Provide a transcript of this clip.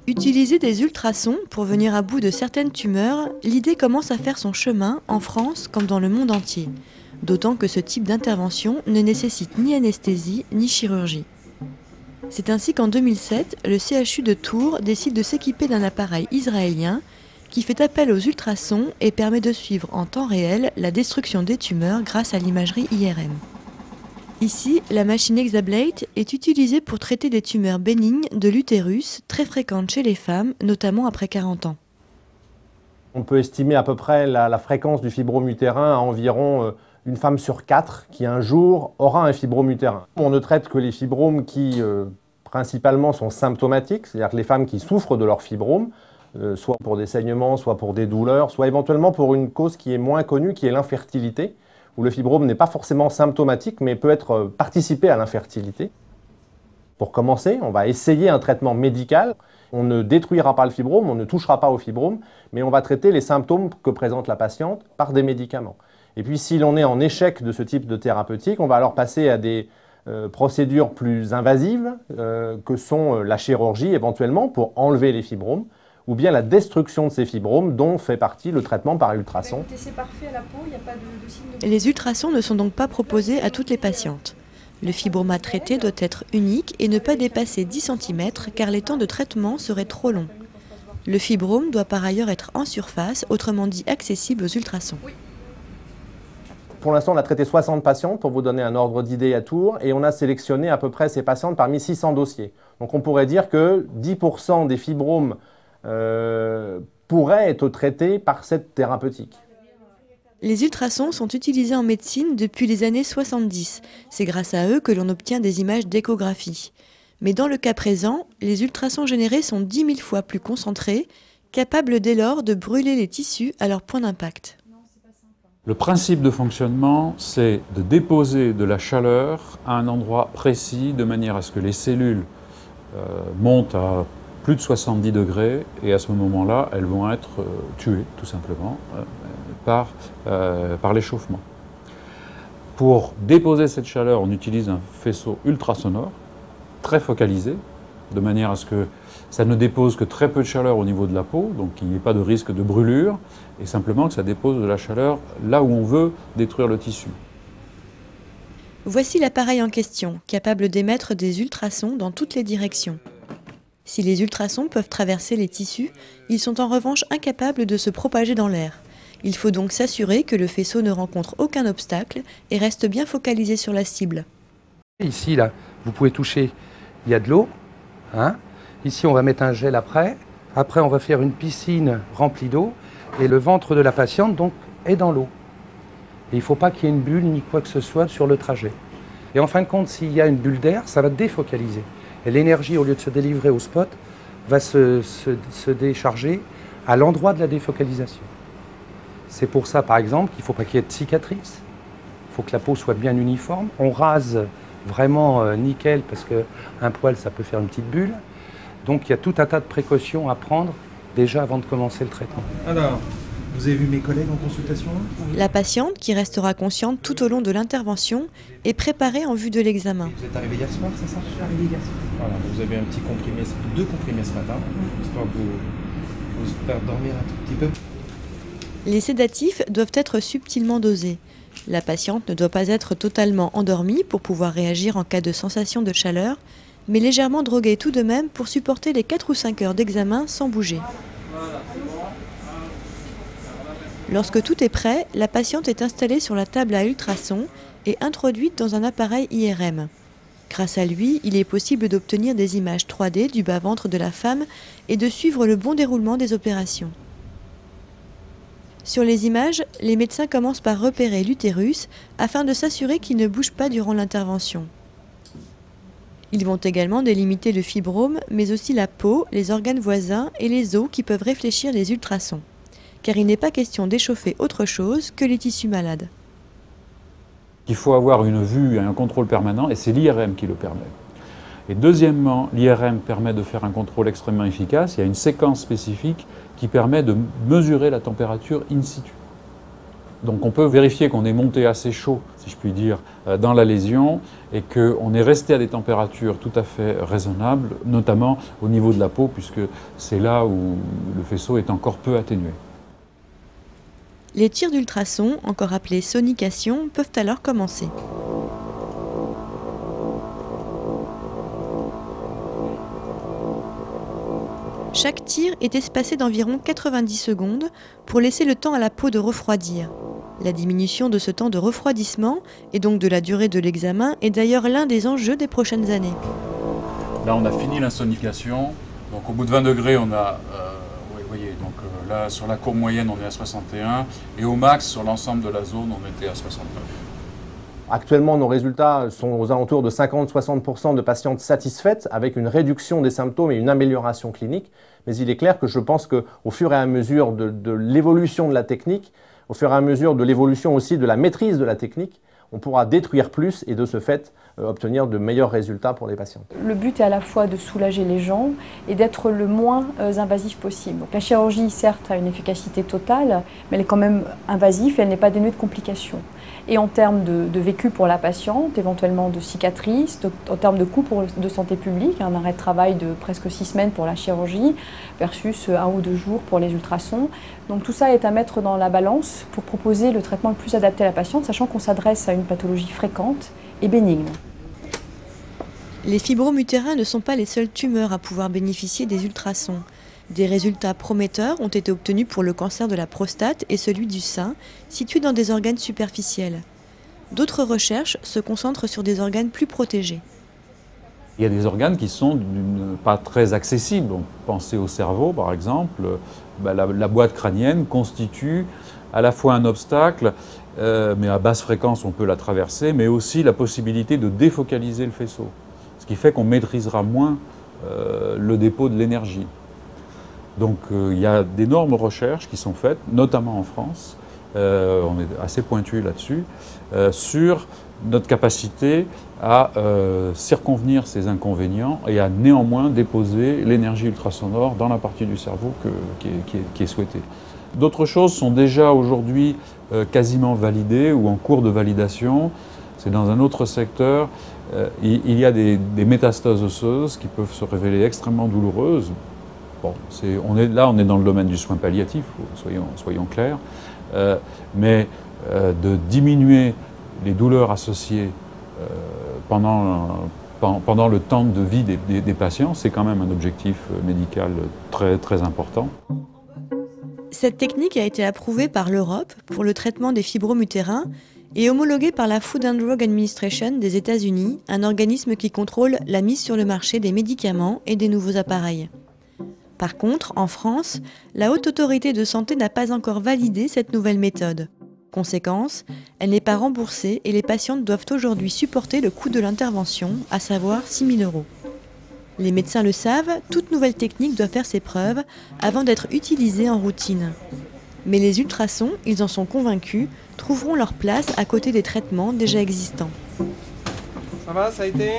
Utiliser des ultrasons pour venir à bout de certaines tumeurs, l'idée commence à faire son chemin en France comme dans le monde entier. D'autant que ce type d'intervention ne nécessite ni anesthésie ni chirurgie. C'est ainsi qu'en 2007, le CHU de Tours décide de s'équiper d'un appareil israélien qui fait appel aux ultrasons et permet de suivre en temps réel la destruction des tumeurs grâce à l'imagerie IRM. Ici, la machine Exablate est utilisée pour traiter des tumeurs bénignes de l'utérus, très fréquentes chez les femmes, notamment après 40 ans. On peut estimer à peu près la fréquence du fibrome utérin à environ une femme sur 4 qui un jour aura un fibrome utérin. On ne traite que les fibromes qui principalement sont symptomatiques, c'est-à-dire que les femmes qui souffrent de leur fibrome, soit pour des saignements, soit pour des douleurs, soit éventuellement pour une cause qui est moins connue, qui est l'infertilité, où le fibrome n'est pas forcément symptomatique, mais peut participer à l'infertilité. Pour commencer, on va essayer un traitement médical. On ne détruira pas le fibrome, on ne touchera pas au fibrome, mais on va traiter les symptômes que présente la patiente par des médicaments. Et puis, si l'on est en échec de ce type de thérapeutique, on va alors passer à des procédures plus invasives, que sont la chirurgie éventuellement pour enlever les fibromes, ou bien la destruction de ces fibromes dont fait partie le traitement par ultrasons. C'est parfait à la peau, il n'y a pas de signe de... Les ultrasons ne sont donc pas proposés à toutes les patientes. Le fibrome traité doit être unique et ne pas dépasser 10 cm car les temps de traitement seraient trop longs. Le fibrome doit par ailleurs être en surface, autrement dit accessible aux ultrasons. Pour l'instant, on a traité 60 patientes pour vous donner un ordre d'idée à Tours et on a sélectionné à peu près ces patientes parmi 600 dossiers. Donc on pourrait dire que 10% des fibromes pourraient être traités par cette thérapeutique. Les ultrasons sont utilisés en médecine depuis les années 70. C'est grâce à eux que l'on obtient des images d'échographie. Mais dans le cas présent, les ultrasons générés sont 10 000 fois plus concentrés, capables dès lors de brûler les tissus à leur point d'impact. Le principe de fonctionnement, c'est de déposer de la chaleur à un endroit précis, de manière à ce que les cellules montent à plus de 70 degrés, et à ce moment-là, elles vont être tuées, tout simplement, par l'échauffement. Pour déposer cette chaleur, on utilise un faisceau ultrasonore, très focalisé, de manière à ce que ça ne dépose que très peu de chaleur au niveau de la peau, donc qu'il n'y ait pas de risque de brûlure, et simplement que ça dépose de la chaleur là où on veut détruire le tissu. Voici l'appareil en question, capable d'émettre des ultrasons dans toutes les directions. Si les ultrasons peuvent traverser les tissus, ils sont en revanche incapables de se propager dans l'air. Il faut donc s'assurer que le faisceau ne rencontre aucun obstacle et reste bien focalisé sur la cible. Ici, là, vous pouvez toucher, il y a de l'eau. Hein. Ici, on va mettre un gel après. Après, on va faire une piscine remplie d'eau. Et le ventre de la patiente, donc, est dans l'eau. Et il ne faut pas qu'il y ait une bulle ni quoi que ce soit sur le trajet. Et en fin de compte, s'il y a une bulle d'air, ça va défocaliser. Et l'énergie, au lieu de se délivrer au spot, va se décharger à l'endroit de la défocalisation. C'est pour ça, par exemple, qu'il ne faut pas qu'il y ait de cicatrices. Il faut que la peau soit bien uniforme. On rase vraiment nickel, parce qu'un poil, ça peut faire une petite bulle. Donc il y a tout un tas de précautions à prendre déjà avant de commencer le traitement. Alors, vous avez vu mes collègues en consultation? La patiente, qui restera consciente tout au long de l'intervention, est préparée en vue de l'examen. Vous êtes arrivé hier soir, c'est ça? Je suis arrivée hier soir. Voilà, vous avez un petit comprimé, 2 comprimés ce matin, histoire de vous faire dormir un tout petit peu. Les sédatifs doivent être subtilement dosés. La patiente ne doit pas être totalement endormie pour pouvoir réagir en cas de sensation de chaleur, mais légèrement droguée tout de même pour supporter les 4 ou 5 heures d'examen sans bouger. Lorsque tout est prêt, la patiente est installée sur la table à ultrasons et introduite dans un appareil IRM. Grâce à lui, il est possible d'obtenir des images 3D du bas-ventre de la femme et de suivre le bon déroulement des opérations. Sur les images, les médecins commencent par repérer l'utérus afin de s'assurer qu'il ne bouge pas durant l'intervention. Ils vont également délimiter le fibrome, mais aussi la peau, les organes voisins et les os qui peuvent réfléchir les ultrasons. Car il n'est pas question d'échauffer autre chose que les tissus malades. Il faut avoir une vue et un contrôle permanent, et c'est l'IRM qui le permet. Et deuxièmement, l'IRM permet de faire un contrôle extrêmement efficace. Il y a une séquence spécifique qui permet de mesurer la température in situ. Donc on peut vérifier qu'on est monté assez chaud, si je puis dire, dans la lésion et qu'on est resté à des températures tout à fait raisonnables, notamment au niveau de la peau, puisque c'est là où le faisceau est encore peu atténué. Les tirs d'ultrasons, encore appelés sonication, peuvent alors commencer. Chaque tir est espacé d'environ 90 secondes pour laisser le temps à la peau de refroidir. La diminution de ce temps de refroidissement et donc de la durée de l'examen est d'ailleurs l'un des enjeux des prochaines années. Là, on a fini l'insonication. Donc, au bout de 20 degrés, on a, vous voyez, donc là, sur la courbe moyenne, on est à 61. Et au max, sur l'ensemble de la zone, on était à 69. Actuellement, nos résultats sont aux alentours de 50-60% de patientes satisfaites avec une réduction des symptômes et une amélioration clinique. Mais il est clair que je pense qu'au fur et à mesure de l'évolution de la technique, au fur et à mesure de l'évolution aussi de la maîtrise de la technique, on pourra détruire plus et de ce fait obtenir de meilleurs résultats pour les patients. Le but est à la fois de soulager les gens et d'être le moins invasif possible. Donc la chirurgie, certes, a une efficacité totale, mais elle est quand même invasive et elle n'est pas dénuée de complications. Et en termes de vécu pour la patiente, éventuellement de cicatrices, en termes de coûts de santé publique, un arrêt de travail de presque 6 semaines pour la chirurgie versus 1 ou 2 jours pour les ultrasons. Donc tout ça est à mettre dans la balance pour proposer le traitement le plus adapté à la patiente, sachant qu'on s'adresse à une pathologie fréquente et bénigne. Les fibromes utérins ne sont pas les seules tumeurs à pouvoir bénéficier des ultrasons. Des résultats prometteurs ont été obtenus pour le cancer de la prostate et celui du sein, situés dans des organes superficiels. D'autres recherches se concentrent sur des organes plus protégés. Il y a des organes qui sont pas très accessibles. Pensez au cerveau, par exemple. La boîte crânienne constitue à la fois un obstacle, mais à basse fréquence, on peut la traverser, mais aussi la possibilité de défocaliser le faisceau. Ce qui fait qu'on maîtrisera moins le dépôt de l'énergie. Donc il y a d'énormes recherches qui sont faites, notamment en France, on est assez pointu là-dessus, sur notre capacité à circonvenir ces inconvénients et à néanmoins déposer l'énergie ultrasonore dans la partie du cerveau qui est souhaitée. D'autres choses sont déjà aujourd'hui quasiment validées ou en cours de validation. C'est dans un autre secteur. Il y a des métastases osseuses qui peuvent se révéler extrêmement douloureuses. Bon, on est dans le domaine du soin palliatif, soyons clairs, mais de diminuer les douleurs associées pendant le temps de vie des patients, c'est quand même un objectif médical très, très important. Cette technique a été approuvée par l'Europe pour le traitement des fibromes utérins et homologuée par la Food and Drug Administration des États-Unis, un organisme qui contrôle la mise sur le marché des médicaments et des nouveaux appareils. Par contre, en France, la Haute Autorité de Santé n'a pas encore validé cette nouvelle méthode. Conséquence, elle n'est pas remboursée et les patientes doivent aujourd'hui supporter le coût de l'intervention, à savoir 6 000 €. Les médecins le savent, toute nouvelle technique doit faire ses preuves avant d'être utilisée en routine. Mais les ultrasons, ils en sont convaincus, trouveront leur place à côté des traitements déjà existants. Ça va, ça a été ?